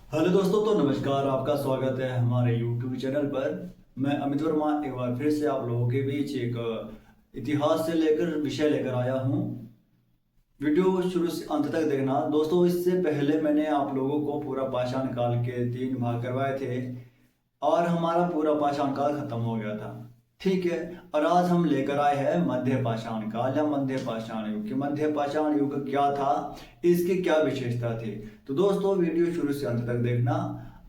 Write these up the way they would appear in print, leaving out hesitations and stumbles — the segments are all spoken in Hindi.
हेलो दोस्तों, तो नमस्कार। आपका स्वागत है हमारे यूट्यूब चैनल पर। मैं अमित वर्मा एक बार फिर से आप लोगों के बीच एक इतिहास से लेकर विषय लेकर आया हूँ। वीडियो शुरू से अंत तक देखना दोस्तों। इससे पहले मैंने आप लोगों को पूरा पाषाण काल के 3 भाग करवाए थे और हमारा पूरा पाषाण काल खत्म हो गया था। ठीक है। और आज हम लेकर आए हैं मध्य पाषाण काल या मध्य पाषाण युग। कि मध्य पाषाण युग क्या था, इसकी क्या विशेषता थी। तो दोस्तों वीडियो शुरू से अंत तक देखना।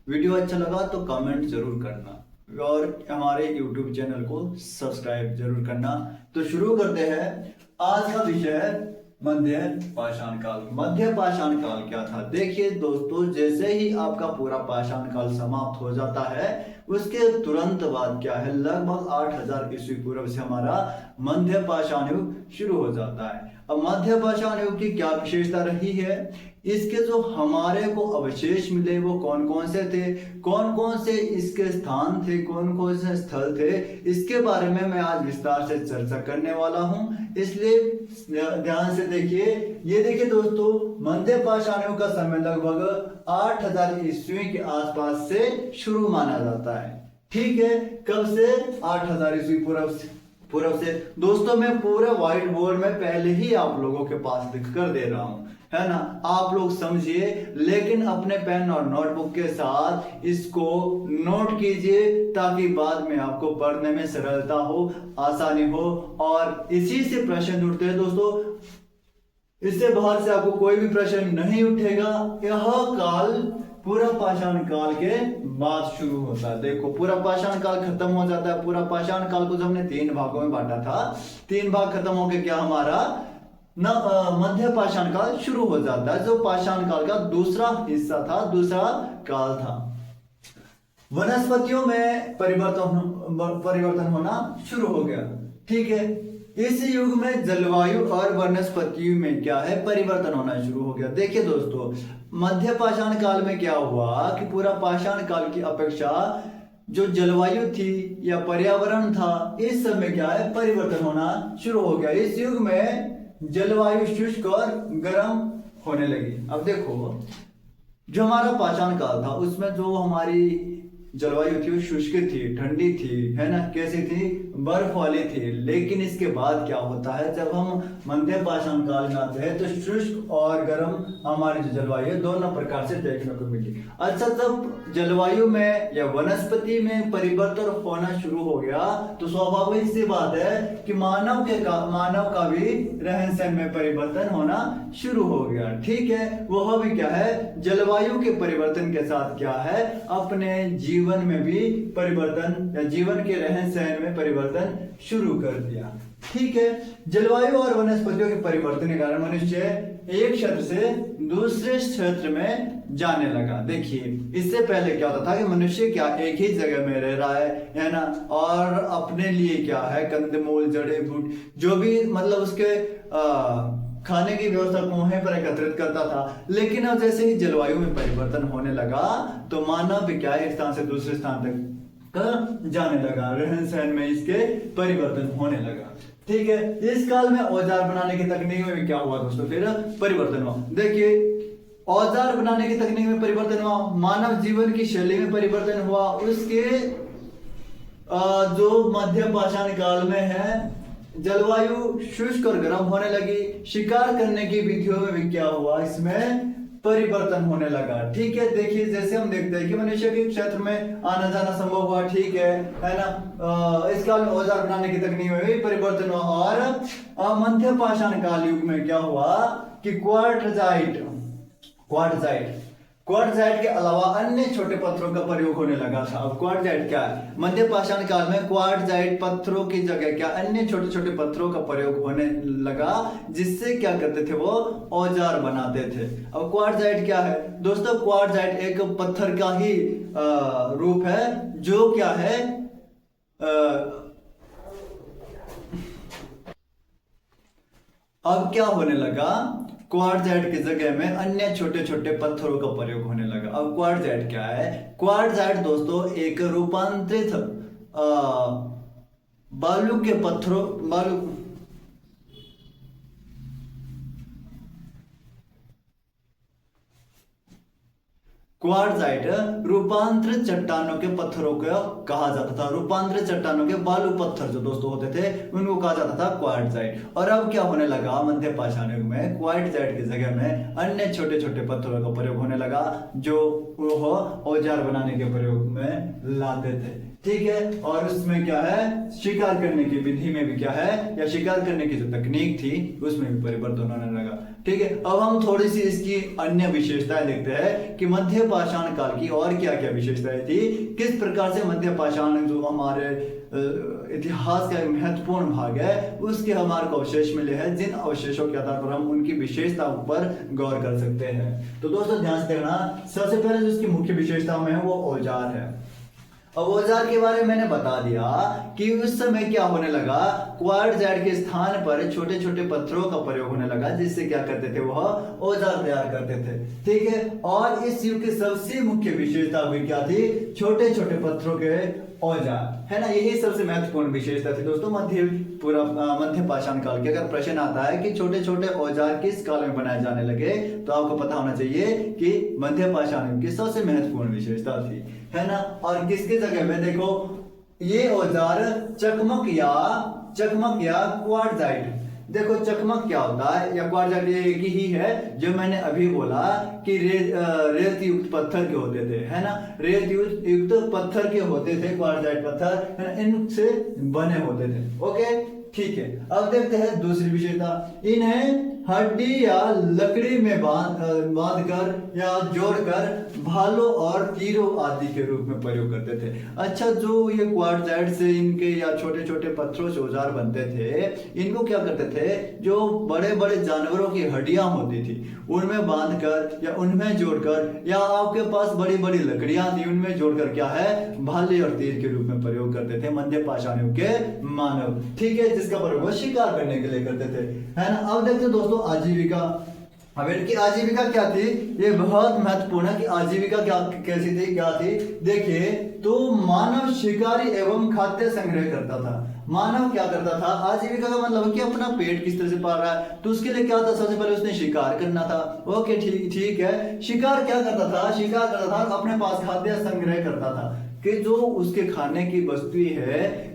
वीडियो अच्छा लगा तो कमेंट जरूर करना और हमारे यूट्यूब चैनल को सब्सक्राइब जरूर करना। तो शुरू करते हैं। आज का विषय है मध्य पाषाण काल। मध्य पाषाण काल क्या था? देखिए दोस्तों, जैसे ही आपका पूरा पाषाण काल समाप्त हो जाता है उसके तुरंत बाद क्या है, लगभग 8000 ईस्वी पूर्व से हमारा मध्य पाषाण युग शुरू हो जाता है। अब मध्य पाषाण युग की क्या विशेषता रही है, इसके जो हमारे को अवशेष मिले वो कौन कौन से थे, कौन कौन से इसके स्थान थे, कौन कौन से स्थल थे, इसके बारे में मैं आज विस्तार से चर्चा करने वाला हूं। इसलिए ध्यान से देखिए। ये देखिए दोस्तों, मध्य पाषाण युग का समय लगभग 8000 ईस्वी के आसपास से शुरू माना जाता है। ठीक है। कब से? 8000 ईस्वी पूर्व से। दोस्तों मैं पूरे व्हाइट बोर्ड में पहले ही आप लोगों के पास लिख कर दे रहा हूं, है ना। आप लोग समझिए, लेकिन अपने पेन और नोटबुक के साथ इसको नोट कीजिए ताकि बाद में आपको पढ़ने में सरलता हो, आसानी हो। और इसी से प्रश्न उठते हैं दोस्तों। इससे बाहर से आपको कोई भी प्रश्न नहीं उठेगा। यह काल पूरा पाषाण काल के बाद शुरू होता है। देखो, पूरा पाषाण काल खत्म हो जाता है। पूरा पाषाण काल को जो हमने 3 भागों में बांटा था, 3 भाग खत्म होके क्या हमारा मध्य पाषाण काल शुरू हो जाता है, जो पाषाण काल का दूसरा हिस्सा था, दूसरा काल था। वनस्पतियों में परिवर्तन होना शुरू हो गया। ठीक है। इस युग में जलवायु और वनस्पतियों में क्या है, परिवर्तन होना शुरू हो गया। देखिए दोस्तों, मध्य पाषाण काल में क्या हुआ कि पूरा पाषाण काल की अपेक्षा जो जलवायु थी या पर्यावरण था, इस समय क्या है, परिवर्तन होना शुरू हो गया। इस युग में जलवायु शुष्क और गर्म होने लगी। अब देखो, जो हमारा पाषाण काल था उसमें जो हमारी जलवायु थी वो शुष्क थी, ठंडी थी, है ना। कैसी थी? बर्फ वाली थी। लेकिन इसके बाद क्या होता है, जब हम मध्य पाषाण काल में आते हैं तो शुष्क और गर्म हमारी जो जलवायु है दोनों प्रकार से देखने को मिली। अच्छा, जब जलवायु में या वनस्पति में परिवर्तन होना शुरू हो गया तो स्वाभाविक सी बात है कि मानव का भी रहन सहन में परिवर्तन होना शुरू हो गया। ठीक है। वह भी क्या है, जलवायु के परिवर्तन के साथ क्या है, अपने जीवन में भी परिवर्तन या जीवन के रहन सहन में परिवर्तन शुरू कर दिया। ठीक है। जलवायु और वनस्पतियों के परिवर्तन के कारण मनुष्य एक क्षेत्र से दूसरे क्षेत्र में जाने लगा। देखिए, इससे पहले क्या होता था कि मनुष्य क्या एक ही जगह में रह रहा है ना, और अपने लिए क्या है, कंदमूल, जड़ी बूटी, जो भी मतलब उसके खाने की व्यवस्था को वहीं पर एकत्रित करता था। लेकिन अब जैसे ही जलवायु में परिवर्तन होने लगा तो मानव भी क्या एक स्थान से दूसरे स्थान तक जाने लगा, रहन सहन में इसके परिवर्तन होने लगा। ठीक है। इस काल में औजार बनाने की तकनीक में भी क्या हुआ दोस्तों, फिर परिवर्तन हुआ। देखिए, औजार बनाने की तकनीक में परिवर्तन हुआ, मानव जीवन की शैली में परिवर्तन हुआ। उसके जो मध्य पाषाण काल में है, जलवायु शुष्क और गर्म होने लगी। शिकार करने की विधियों में भी क्या हुआ, इसमें परिवर्तन होने लगा। ठीक है। देखिए, जैसे हम देखते हैं कि मनुष्य के क्षेत्र में आना जाना संभव हुआ। ठीक है ना। इस काल में औजार बनाने की तकनीक में भी परिवर्तन हुआ। और मध्य पाषाण काल युग में क्या हुआ कि क्वार्टजाइट के अलावा अन्य छोटे पत्थरों का प्रयोग होने लगा था। अब क्वार्टजाइट क्या है, मध्य पाषाण काल में क्वार्टजाइट पत्थरों की जगह क्या अन्य छोटे छोटे पत्थरों का प्रयोग होने लगा, जिससे क्या करते थे, वो औजार बनाते थे। अब क्वार्टजाइट क्या है दोस्तों? क्वार्टजाइट एक पत्थर का ही रूप है, जो क्या है, अब क्या होने लगा, क्वार्टजाइट की जगह में अन्य छोटे छोटे पत्थरों का प्रयोग होने लगा। अब क्वार्टजाइट क्या है? क्वार्टजाइट दोस्तों एक रूपांतरित क्वार्ट्जाइट रूपांतरित चट्टानों के पत्थरों को कहा जाता था। रूपांतरित चट्टानों के बालू पत्थर जो दोस्तों होते थे उनको कहा जाता था क्वार्ट्जाइट। और अब क्या होने लगा, मध्य पाषाण युग में क्वार्ट्जाइट की जगह में अन्य छोटे छोटे पत्थरों का प्रयोग होने लगा जो वो औजार बनाने के प्रयोग में लाते थे। ठीक है, और उसमें क्या है, शिकार करने की विधि में भी क्या है, या शिकार करने की जो तकनीक थी उसमें भी परिवर्तन होने लगा। ठीक है, अब हम थोड़ी सी इसकी अन्य विशेषताएं देखते हैं कि मध्य पाषाण काल की और क्या क्या विशेषताएं थी, किस प्रकार से मध्य पाषाण जो हमारे इतिहास का एक महत्वपूर्ण भाग है उसके हमारे को अवशेष मिले हैं, जिन अवशेषों के आधार पर हम उनकी विशेषताओं पर गौर कर सकते हैं। तो दोस्तों ध्यान से देखना, सबसे पहले जो इसकी मुख्य विशेषताओं में है वो औजार है। अब औजार के बारे में मैंने बता दिया कि उस समय क्या होने लगा, क्वार्ट्जाइट के स्थान पर छोटे छोटे पत्थरों का प्रयोग होने लगा जिससे क्या करते थे, वह औजार तैयार करते थे। ठीक है, और इस युग की सबसे मुख्य विशेषता भी क्या थी, छोटे छोटे पत्थरों के औजार, है ना, यही सबसे महत्वपूर्ण विशेषता थी दोस्तों मध्य पाषाण काल की। अगर प्रश्न आता है कि छोटे छोटे औजार किस काल में बनाए जाने लगे तो आपको पता होना चाहिए कि मध्य पाषाण युग की सबसे महत्वपूर्ण विशेषता थी, है ना। और किसके जगह में देखो, ये औजार चकमक या क्वार्ट्जाइट, देखो चकमक क्या होता है या क्वार्ट्जाइट एक ही है जो मैंने अभी बोला कि रेत युक्त पत्थर के होते थे, है ना, रेत युक्त पत्थर के होते थे क्वार्ट्जाइट पत्थर, है ना, इनसे बने होते थे। ओके ठीक है, अब देखते हैं दूसरी विशेषता, इन्हें हड्डी या लकड़ी में बांध कर या जोड़कर भालों और तीरों आदि के रूप में प्रयोग करते थे। अच्छा, जो ये क्वार्ट्जाइट से इनके या छोटे छोटे पत्थरों से औजार बनते थे, इनको क्या करते थे, जो बड़े बड़े जानवरों की हड्डियां होती थी उनमें बांधकर या उनमें जोड़कर, या आपके पास बड़ी बड़ी लकड़ियां थी उनमें जोड़कर क्या है, भाले और तीर के रूप में प्रयोग करते थे मध्य पाषाण युग के मानव। ठीक है, जिसका प्रयोग शिकार करने के लिए करते थे, है ना। अब देखते हैं दोस्तों आजीविका। अब इनकी आजीविका क्या थी, ये बहुत महत्वपूर्ण है कि आजीविका कैसी थी, क्या थी। देखिए, तो मानव शिकारी एवं खाद्य संग्रह करता था। मानव क्या करता था, आजीविका का मतलब कि अपना पेट किस तरह से पाल रहा है, तो उसके लिए क्या था, सबसे पहले उसने शिकार करना था। ओके ठीक है, शिकार क्या करता था, शिकार करता था, अपने पास खाद्य संग्रह करता था कि जो उसके खाने की वस्तु है,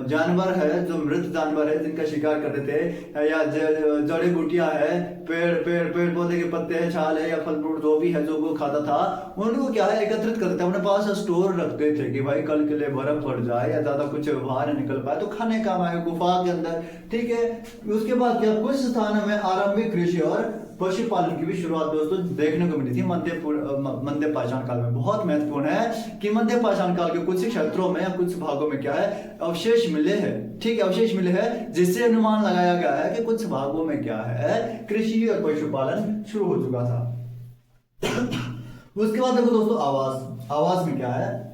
जानवर है, जो मृत जानवर है जिनका शिकार करते थे, या जड़ी बूटियां है, पेड़ पौधे के पत्ते हैं, छाल है, या फल फ्रूट जो भी है जो वो खाता था, उनको क्या है एकत्रित करते थे, अपने पास स्टोर रखते थे कि भाई कल के लिए बर्फ पड़ जाए या ज्यादा कुछ बाहर निकल पाए तो खाने काम आए गुफा के अंदर। ठीक है, उसके बाद क्या, कुछ स्थानों में आरंभिक कृषि और पशुपालन की भी शुरुआत दोस्तों देखने को मिली थी मध्य पाषाण काल में। बहुत महत्वपूर्ण है कि मध्य पाषाण काल के कुछ क्षेत्रों में या कुछ भागों में क्या है, अवशेष मिले हैं। ठीक है, अवशेष मिले हैं जिससे अनुमान लगाया गया है कि कुछ भागों में क्या है, कृषि और पशुपालन शुरू हो चुका था। उसके बाद देखो दोस्तों आवास में क्या है,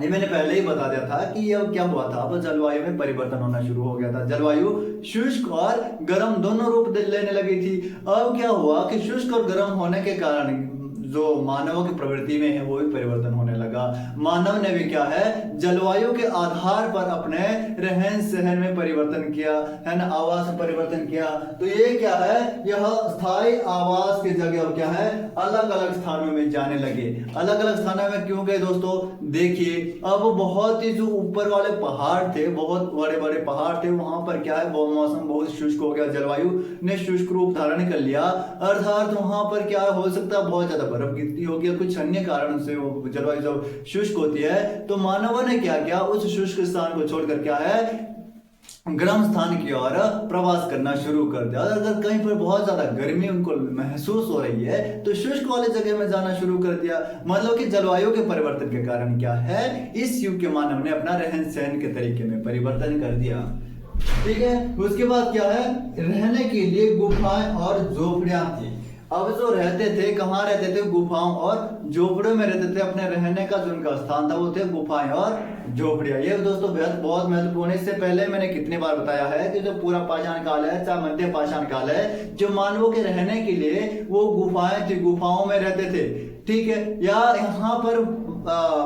ये मैंने पहले ही बता दिया था कि यह क्या हुआ था, तो जलवायु में परिवर्तन होना शुरू हो गया था। जलवायु शुष्क और गर्म दोनों रूप लेने लगी थी। अब क्या हुआ कि शुष्क और गर्म होने के कारण जो मानवों की प्रवृत्ति में है वो भी परिवर्तन होने लगा। मानव ने भी क्या है, जलवायु के आधार पर अपने रहन सहन में परिवर्तन किया, है ना, आवास में परिवर्तन किया। तो ये क्या है, यह स्थायी आवास की जगह अब क्या है, अलग अलग स्थानों में जाने लगे। अलग अलग स्थानों में क्यों गए दोस्तों, देखिए अब बहुत ही जो ऊपर वाले पहाड़ थे, बहुत बड़े बड़े पहाड़ थे, वहां पर क्या है, वो मौसम बहुत शुष्क हो गया, जलवायु ने शुष्क रूप धारण कर लिया, अर्थात वहां पर क्या हो सकता है, बहुत ज्यादा बर्फ गिरती होगी, कुछ अन्य कारणों से वो जलवायु जब शुष्क होती है तो मानवों ने क्या किया, उस शुष्क स्थान को छोड़कर क्या है, गर्म स्थान की ओर प्रवास करना शुरू कर दिया। अगर कहीं पर बहुत ज्यादा गर्मी उनको महसूस हो रही है तो शुष्क वाले जगह में जाना शुरू कर दिया। मतलब कि जलवायु के परिवर्तन के कारण क्या है, इस युग के मानव ने अपना रहन सहन के तरीके में परिवर्तन कर दिया। ठीक है, उसके बाद क्या है, रहने के लिए गुफाएं और झोपड़ियां थी। अब जो रहते थे, कहाँ रहते थे, गुफाओं और झोपड़ियों में रहते थे। अपने रहने का जो उनका स्थान था वो थे गुफाएं और झोपड़ियां। ये दोस्तों बहुत महत्वपूर्ण है। इससे पहले मैंने कितनी बार बताया है कि जो पूरा पाषाण काल है, चाहे मध्य पाषाण काल है, जो मानवों के रहने के लिए वो गुफाएं थी, गुफाओं में रहते थे। ठीक है, या यहाँ पर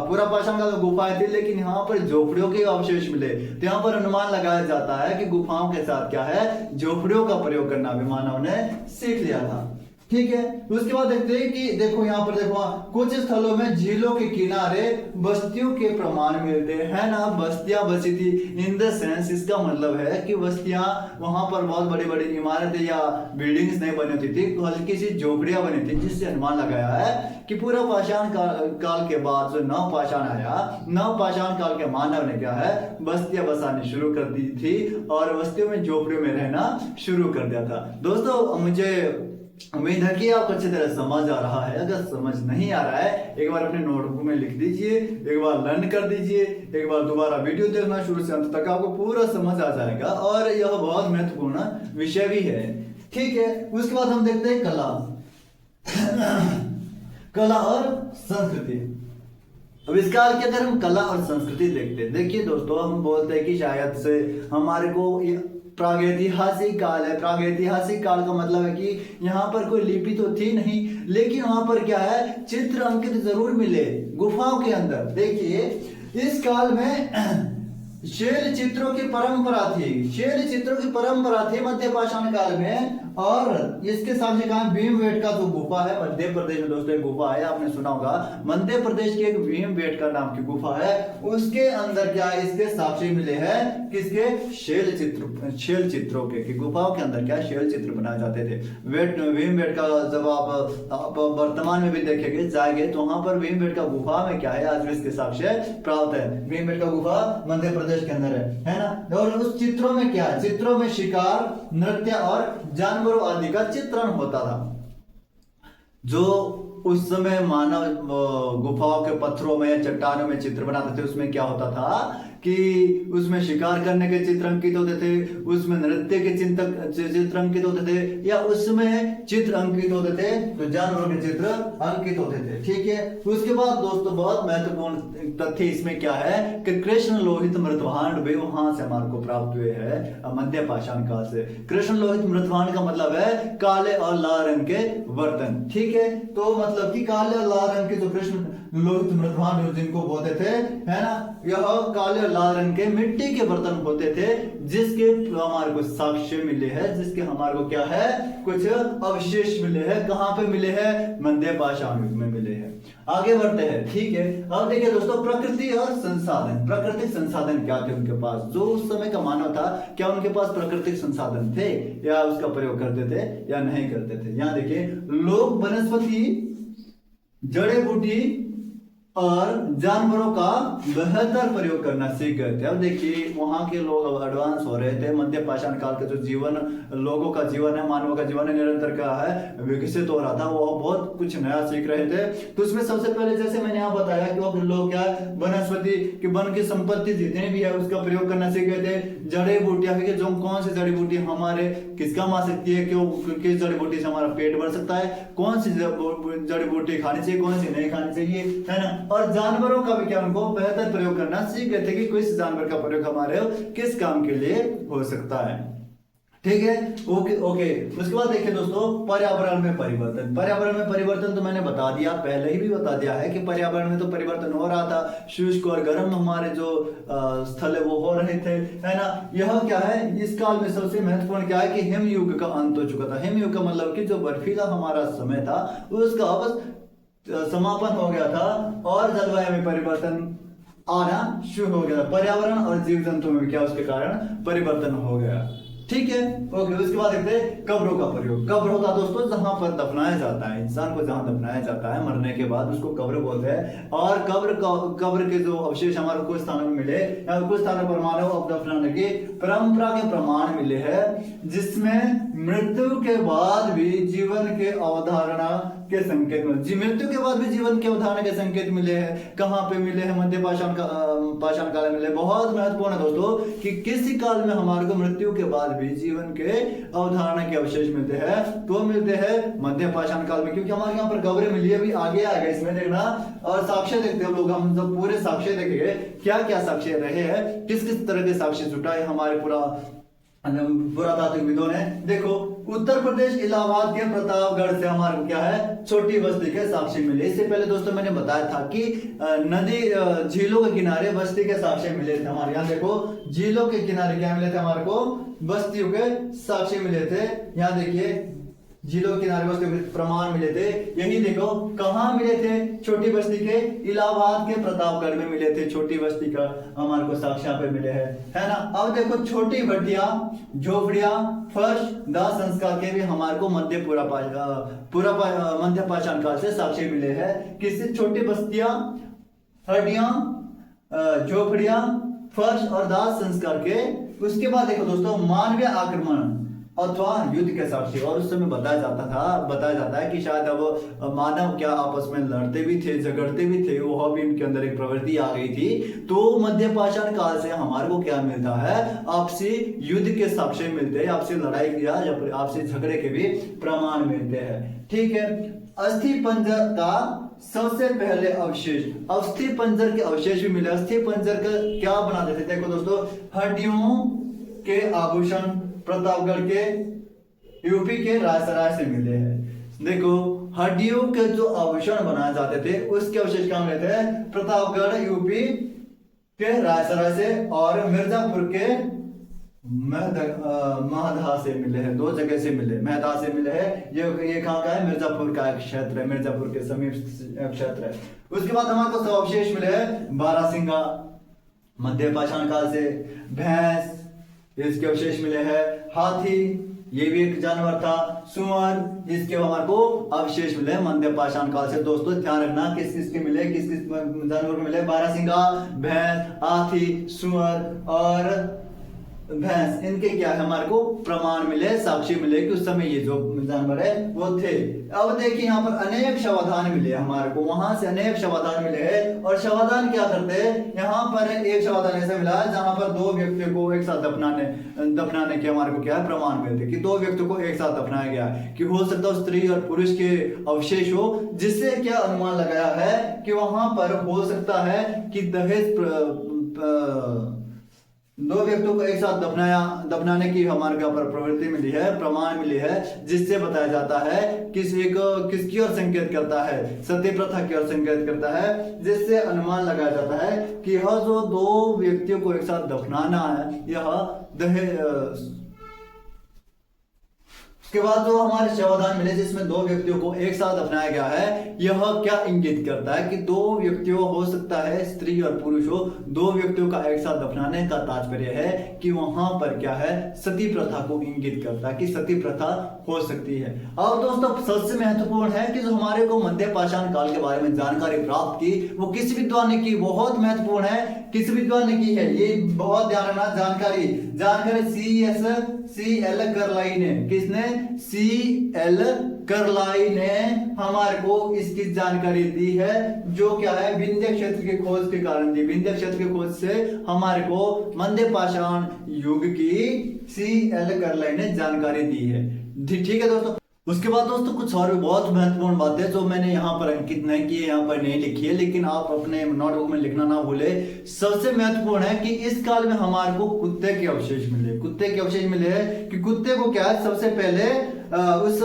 पूरा पाषाण काल गुफाएं थी, लेकिन यहाँ पर झोपड़ियों के अवशेष मिले, तो यहाँ पर अनुमान लगाया जाता है कि गुफाओं के साथ क्या है, झोपड़ियों का प्रयोग करना भी मानव ने सीख लिया था। ठीक है। उसके बाद देखते हैं कि देखो यहाँ पर देखो कुछ स्थलों में झीलों के किनारे बस्तियों के प्रमाण मिलते हैं ना, बस्तियां बसी थी इन द सेंस, इसका मतलब है कि बस्तियां वहां पर बहुत बड़ी बड़ी इमारतें या बिल्डिंग्स नहीं बनी होती थी, हल्की सी झोपड़ियां बनी थी, जिससे अनुमान लगाया है कि पूरा पाषाण काल के बाद जो नव पाषाण आया, नव पाषाण काल के मानव ने क्या है बस्तियां बसानी शुरू कर दी थी और बस्तियों में झोपड़ियों में रहना शुरू कर दिया था। दोस्तों मुझे उम्मीद है कि आपको अच्छी तरह समझ आ रहा है। अगर समझ नहीं आ रहा है एक बार अपने नोटबुक में लिख दीजिए, एक बार लर्न कर दीजिए, एक बार दोबारा वीडियो देखना शुरू से अंत तक, आपको पूरा समझ आ जाएगा और यह बहुत महत्वपूर्ण विषय भी है। ठीक है। उसके बाद हम देखते हैं कला कला और संस्कृति। अब इस काल के अगर हम कला और संस्कृति देखते हैं, देखिए दोस्तों हम बोलते हैं कि शायद से हमारे को प्रागैतिहासिक काल है। प्रागैतिहासिक काल का मतलब है कि यहाँ पर कोई लिपि तो थी नहीं, लेकिन वहां पर क्या है चित्र अंकित जरूर मिले गुफाओं के अंदर। देखिए इस काल में शैल चित्रों की परंपरा थी, शैल चित्रों की परंपरा थी मध्य पाषाण काल में। और इसके सामने कहा भीमबेटका जो गुफा है मध्य प्रदेश में, दोस्तों एक गुफा है, आपने सुना होगा मध्य प्रदेश की एक भीमबेटका नाम की गुफा है, उसके अंदर क्या है इसके साक्ष्य मिले हैं किसके शैल चित्रों के गुफाओं के अंदर क्या शैल चित्र बनाए जाते थे। भीमबेटका जब आप वर्तमान में भी देखेंगे जाएंगे तो वहां पर भीमबेटका गुफा में क्या है आज भी इसके साक्ष्य प्राप्त है। भीमबेटका गुफा मध्य प्रदेश के अंदर है ना। और उस चित्रों में क्या है, चित्रों में शिकार, नृत्य और जानवरों आदि का चित्रण होता था। जो उस समय मानव गुफाओं के पत्थरों में या चट्टानों में चित्र बनाते थे, उसमें क्या होता था कि उसमें शिकार करने के चित्र अंकित होते थे, उसमें नृत्य के चित्र अंकित होते थे, या उसमें चित्र अंकित होते थे तो जानवरों के चित्र अंकित होते थे। ठीक है। उसके बाद दोस्तों बहुत महत्वपूर्ण तथ्य इसमें क्या है कि कृष्ण लोहित मृतभांड भी वहां से हमारे को प्राप्त हुए हैं मध्य पाषाण काल से। कृष्ण लोहित मृतभांड का मतलब है काले और लाल रंग के बर्तन। ठीक है। तो मतलब कि काले और लाल रंग के जो कृष्ण लोहित मृतभांड जिनको बोलते थे है ना, यह काले और लाल रंग के मिट्टी के बर्तन होते थे, जिसके हमारे को साक्ष्य मिले हैं, जिसके हमारे को क्या है कुछ अवशेष मिले हैं। कहाँ पे मिले हैं मध्य पाषाण युग में मिले हैं। आगे बढ़ते हैं। ठीक है। अब देखिए दोस्तों प्रकृति और संसाधन, प्राकृतिक संसाधन क्या थे उनके पास, जो उस समय का मानव था क्या उनके पास प्राकृतिक संसाधन थे या उसका प्रयोग करते थे या नहीं करते थे। यहाँ देखिए लोग वनस्पति, जड़ी बूटी और जानवरों का बेहतर प्रयोग करना सीख गए थे। अब देखिए वहां के लोग एडवांस हो रहे थे। मध्य पाषाण काल का जो जीवन लोगों का जीवन है, मानवों का जीवन है, निरंतर क्या है विकसित हो रहा था, वो बहुत कुछ नया सीख रहे थे। तो उसमें सबसे पहले जैसे मैंने यहाँ बताया कि वो लोग क्या वनस्पति की वन की संपत्ति जितने भी है उसका प्रयोग करना सीख गए थे। जड़ी बूटियां जो कौन सी जड़ी बूटी हमारे किस काम आ सकती है, क्यों किस जड़ी बूटी से हमारा पेट भर सकता है, कौन सी जड़ी बूटी खानी चाहिए, कौन सी नहीं खानी चाहिए, है ना। और जानवरों का भी क्या उनको बेहतर प्रयोग करना सीख गए थे कि किस जानवर का प्रयोग हमारे किस काम के लिए हो सकता है। ठीक है। Okay okay. उसके बाद देखिए दोस्तों पर्यावरण में परिवर्तन। पर्यावरण में परिवर्तन तो मैंने बता दिया, पहले ही भी बता दिया है कि पर्यावरण में तो परिवर्तन हो रहा था। शुष्क और गर्म हमारे जो स्थल है वो हो रहे थे, है ना। यह क्या है इस काल में सबसे महत्वपूर्ण क्या है कि हिम युग का अंत हो चुका था। हिम युग का मतलब कि जो बर्फीला हमारा समय था उसका बस समापन हो गया था और जलवायु में परिवर्तन आना शुरू हो गया। पर्यावरण और जीव जंतु में क्या उसके कारण परिवर्तन हो गया। ठीक है। ओके। उसके बाद देखते हैं कब्रों का प्रयोग। कब्र होता है दोस्तों जहां पर दफनाया जाता है, इंसान को जहां दफनाया जाता है मरने के बाद उसको कब्र बोलते हैं। और कब्र के जो अवशेष हमारे कुछ स्थानों में मिले या कुछ स्थानों पर मानव दफनाने की परंपरा के प्रमाण मिले हैं, जिसमें मृत्यु के बाद भी जीवन के अवधारणा के संकेत मिले। मृत्यु के बाद भी जीवन के अवधारणा के संकेत मिले हैं। कहाँ पे मिले हैं मध्य पाषाण काल में मिले। बहुत महत्वपूर्ण है दोस्तों कि किसी काल में हमारे को मृत्यु के बाद भी जीवन के अवधारणा के अवशेष मिलते हैं, तो मिलते हैं मध्य पाषाण काल में, क्योंकि हमारे यहाँ पर कब्रें मिली है। अभी आगे आएगा इसमें देखना और साक्ष्य देखते हैं लोग, हम जब पूरे साक्ष्य देखेंगे क्या क्या साक्ष्य रहे हैं, किस किस तरह के साक्ष्य जुटाए हमारे पुरातात्विकविदों ने। देखो उत्तर प्रदेश इलाहाबाद के प्रतापगढ़ से हमारे क्या है छोटी बस्ती के साक्ष्य मिले। इससे पहले दोस्तों मैंने बताया था कि नदी झीलों के किनारे बस्ती के साक्ष्य मिले थे हमारे यहाँ। देखो झीलों के किनारे क्या मिले थे हमारे को बस्तियों के साक्ष्य मिले थे। यहाँ देखिए झीलों के किनारे बसते हुए प्रमाण मिले थे। यही देखो कहाँ मिले थे, छोटी बस्ती के इलाहाबाद के प्रतापगढ़ में मिले थे। छोटी बस्ती का हमारे को साक्ष्य यहाँ पे मिले हैं, है ना। अब देखो छोटी भट्टियां, झोपड़ियां, फर्श, दाह संस्कार के भी हमारे को मध्य पाषाण काल से साक्ष्य मिले हैं। किससे? छोटी बस्तियां, हड्डियां, झोपड़ियां, फर्श और दाह संस्कार के। उसके बाद देखो दोस्तों मानवीय आक्रमण अथवा युद्ध के साक्ष्य। और उस समय बताया जाता है कि शायद अब मानव क्या आपस में लड़ते भी थे, झगड़ते भी थे, वह भी इनके अंदर एक प्रवृत्ति आ गई थी। तो मध्य पाषाण काल से हमारे को क्या मिलता है? आपसी युद्ध के साक्ष्य मिलते हैं, आपसी लड़ाई या आपसी झगड़े के भी प्रमाण मिलते हैं। ठीक है। अस्थि पंजर का सबसे पहले अवशेष, अस्थि पंजर के अवशेष भी मिले। अस्थि पंजर का क्या बनाते थे? देखो दोस्तों, हड्डियों के आभूषण प्रतापगढ़ के यूपी के रायसराय से मिले हैं। देखो हड्डियों के जो आभूषण बनाए जाते थे उसके अवशेष कहाँ मिले थे? प्रतापगढ़ यूपी के रायसराय से और मिर्जापुर के महदा से मिले हैं। दो जगह से मिले, महदा से मिले हैं। ये कहाँ का है? मिर्जापुर का एक क्षेत्र है, मिर्जापुर के समीप क्षेत्र है। उसके बाद हमारे को अवशेष मिले हैं बारासिंगा मध्य पाषाण काल से, भैंस इसके अवशेष मिले हैं, हाथी ये भी एक जानवर था, सुअर इसके हमारे को अवशेष मिले मध्य पाषाण काल से। दोस्तों ध्यान रखना किस किस के मिले, किस किस जानवर को मिले? बारासिंगा, भैंस, हाथी, सुअर और भैंस, इनके क्या है हमारे को प्रमाण मिले, साक्षी मिले कि उस समय ये जो जानवर है वो थे। अब देखिए यहाँ पर अनेक शवाधान मिले हमारे को, वहां से अनेक शवाधान मिले हैं। और शवाधान क्या करते हैं? यहाँ पर एक शवाधान ऐसा मिला है जहां पर दो व्यक्तियों को एक साथ दफनाने के हमारे को क्या है प्रमाण मिलते, कि दो व्यक्तियों को एक साथ दफनाया गया, कि हो सकता है स्त्री और पुरुष के अवशेष हो, जिससे क्या अनुमान लगाया है कि वहां पर हो सकता है कि दहेज दो व्यक्तियों को एक साथ दफनाने की हमारे यहाँ पर प्रवृत्ति मिली है, प्रमाण मिली है, जिससे बताया जाता है किसकी ओर संकेत करता है? सती प्रथा की ओर संकेत करता है, जिससे अनुमान लगाया जाता है कि यह जो दो व्यक्तियों को एक साथ दफनाना है यह दहेज। उसके बाद जो हमारे शवाधान मिले जिसमें दो व्यक्तियों को एक साथ दफनाया गया है, यह क्या इंगित करता है? कि दो व्यक्तियों हो सकता है स्त्री और पुरुष हो, दो व्यक्तियों का एक साथ दफनाने का तात्पर्य है कि वहां पर क्या है? सती प्रथा को इंगित करता है कि सती प्रथा हो सकती है। और दोस्तों सबसे महत्वपूर्ण है कि जो हमारे को मध्य पाषाण काल के बारे में जानकारी प्राप्त की वो किस विद्वान ने की? बहुत महत्वपूर्ण है, किस विद्वान ने की है ये बहुत ध्यान रखना। जानकारी CL करलाई ने, किसने? CL करलाई ने हमारे को इसकी जानकारी दी है, जो क्या है विंध्य क्षेत्र की खोज के कारण दी। विंध्य क्षेत्र की खोज से हमारे को मध्य पाषाण युग की CL करलाई ने जानकारी दी है। ठीक है दोस्तों। उसके बाद दोस्तों कुछ और भी बहुत महत्वपूर्ण बातें जो मैंने यहाँ पर अंकित नहीं की है, यहाँ पर नहीं लिखी है, लेकिन आप अपने नोटबुक में लिखना ना भूले। सबसे महत्वपूर्ण है कि इस काल में हमारे को कुत्ते के अवशेष मिले। कुत्ते के अवशेष मिले हैं कि कुत्ते को क्या है सबसे पहले उस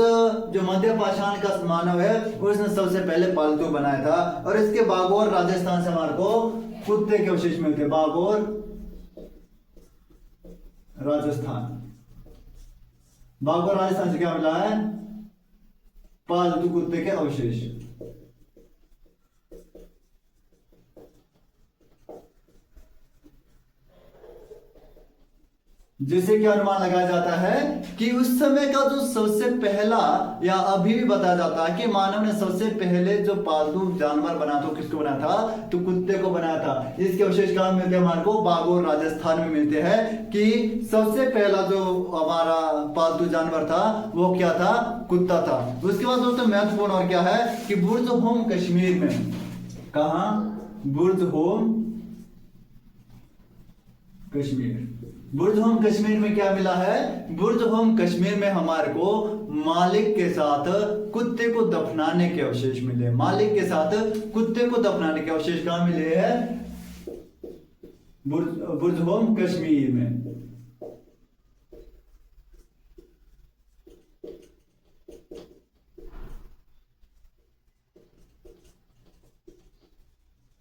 जो मध्य पाषाण का मानव है उसने सबसे पहले पालतू बनाया था। और इसके बागोर राजस्थान से हमारे को कुत्ते के अवशेष मिलते हैं। बागोर राजस्थान से क्या मिला है? पालतू कुत्ते के अवशेष। जिससे क्या अनुमान लगाया जाता है कि उस समय का जो सबसे पहला, या अभी भी बताया जाता है कि मानव ने सबसे पहले जो पालतू जानवर बना था किसको बनाया था? तो कुत्ते को बनाया था। इसके अवशेष कहां मिलते हैं हमारे को? बागोर राजस्थान में मिलते हैं कि सबसे पहला जो हमारा पालतू जानवर था वो क्या था? कुत्ता था। उसके बाद दोस्तों महत्वपूर्ण और क्या है कि बुर्ज होम कश्मीर में, कहा? बुर्ज होम कश्मीर। बुर्ज होम कश्मीर में क्या मिला है? बुर्ज होम कश्मीर में हमारे को मालिक के साथ कुत्ते को दफनाने के अवशेष मिले। मालिक के साथ कुत्ते को दफनाने के अवशेष कहां मिले हैं? बुर्ज होम कश्मीर में।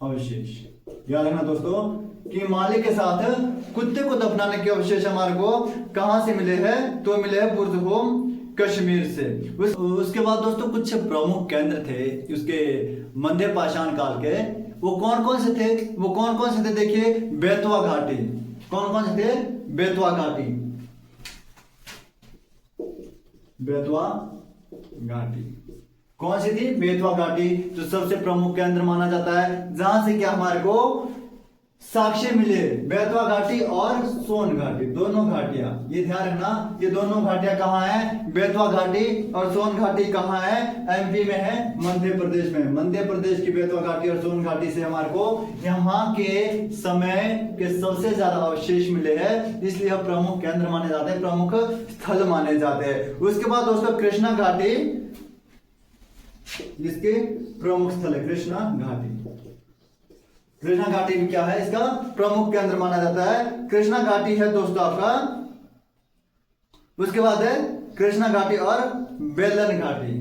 अवशेष याद रखना दोस्तों कि मालिक के साथ कुत्ते को दफनाने के अवशेष हमारे को कहां से मिले हैं? तो मिले हैं बुर्ज होम कश्मीर से। उसके बाद दोस्तों कुछ प्रमुख केंद्र थे उसके मध्य पाषाण काल के। वो कौन कौन से थे? देखिए, बेतवा घाटी। कौन कौन से थे? बेतवा घाटी। बेतवा घाटी कौन सी थी? बेतवा घाटी, जो सबसे प्रमुख केंद्र माना जाता है, जहां से क्या हमारे को साक्ष्य मिले। बेतवा घाटी और सोन घाटी, दोनों घाटियां, ये ध्यान रखना, ये दोनों घाटियां कहाँ है? बेतवा घाटी और सोन घाटी कहाँ है? एमपी में है, मध्य प्रदेश में। मध्य प्रदेश की बेतवा घाटी और सोन घाटी से हमारे को यहाँ के समय के सबसे ज्यादा अवशेष मिले हैं, इसलिए हम प्रमुख केंद्र माने जाते हैं, प्रमुख स्थल माने जाते हैं। उसके बाद दोस्तों कृष्णा घाटी, जिसके प्रमुख स्थल है कृष्णा घाटी। कृष्णा घाटी भी क्या है? इसका प्रमुख केंद्र माना जाता है। कृष्णा घाटी है दोस्तों आपका। उसके बाद है कृष्णा घाटी और बेलन घाटी।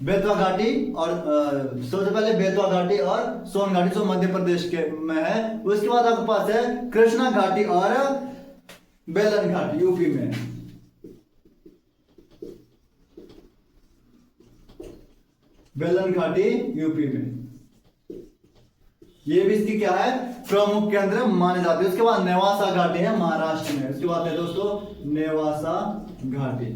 बेतवा घाटी और सबसे पहले बेतवा घाटी और सोन घाटी, जो मध्य प्रदेश के में है। उसके बाद आपके पास है कृष्णा घाटी और बेलन घाटी, यूपी में। बेलन घाटी यूपी में, ये भी इसकी क्या है? प्रमुख केंद्र माने जाते हैं। उसके बाद नेवासा घाटी है महाराष्ट्र में। उसके बाद है दोस्तों नेवासा घाटी।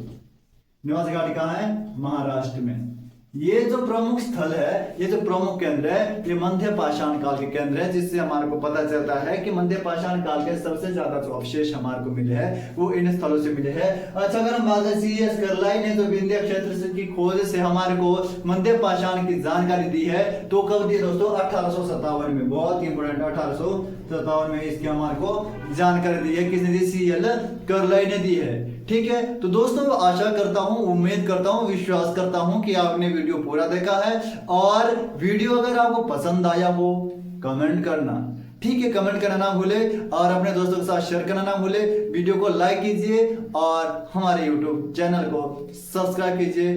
नेवासा घाटी कहाँ है? महाराष्ट्र में। ये जो प्रमुख स्थल है, ये जो प्रमुख केंद्र है, ये मध्य पाषाण काल के केंद्र है, जिससे हमारे को पता चलता है कि मध्य पाषाण काल के सबसे ज्यादा जो अवशेष हमारे को मिले हैं वो इन स्थलों से मिले हैं। अच्छा, अगर हम बात करें सीएस करलाई ने तो विंध्य क्षेत्र की खोज से हमारे को मध्य पाषाण की जानकारी दी है, तो कब दी दोस्तों? 1857 में। बहुत इंपोर्टेंट, 1857 में इसकी हमारे को जानकारी दी है। किसने दी? सीएल करलाई ने दी है। ठीक है, तो दोस्तों आशा करता हूं, उम्मीद करता हूं, विश्वास करता हूं कि आपने वीडियो पूरा देखा है। और वीडियो अगर आपको पसंद आया हो, कमेंट करना, ठीक है, कमेंट करना ना भूले और अपने दोस्तों के साथ शेयर करना ना भूले। वीडियो को लाइक कीजिए और हमारे यूट्यूब चैनल को सब्सक्राइब कीजिए।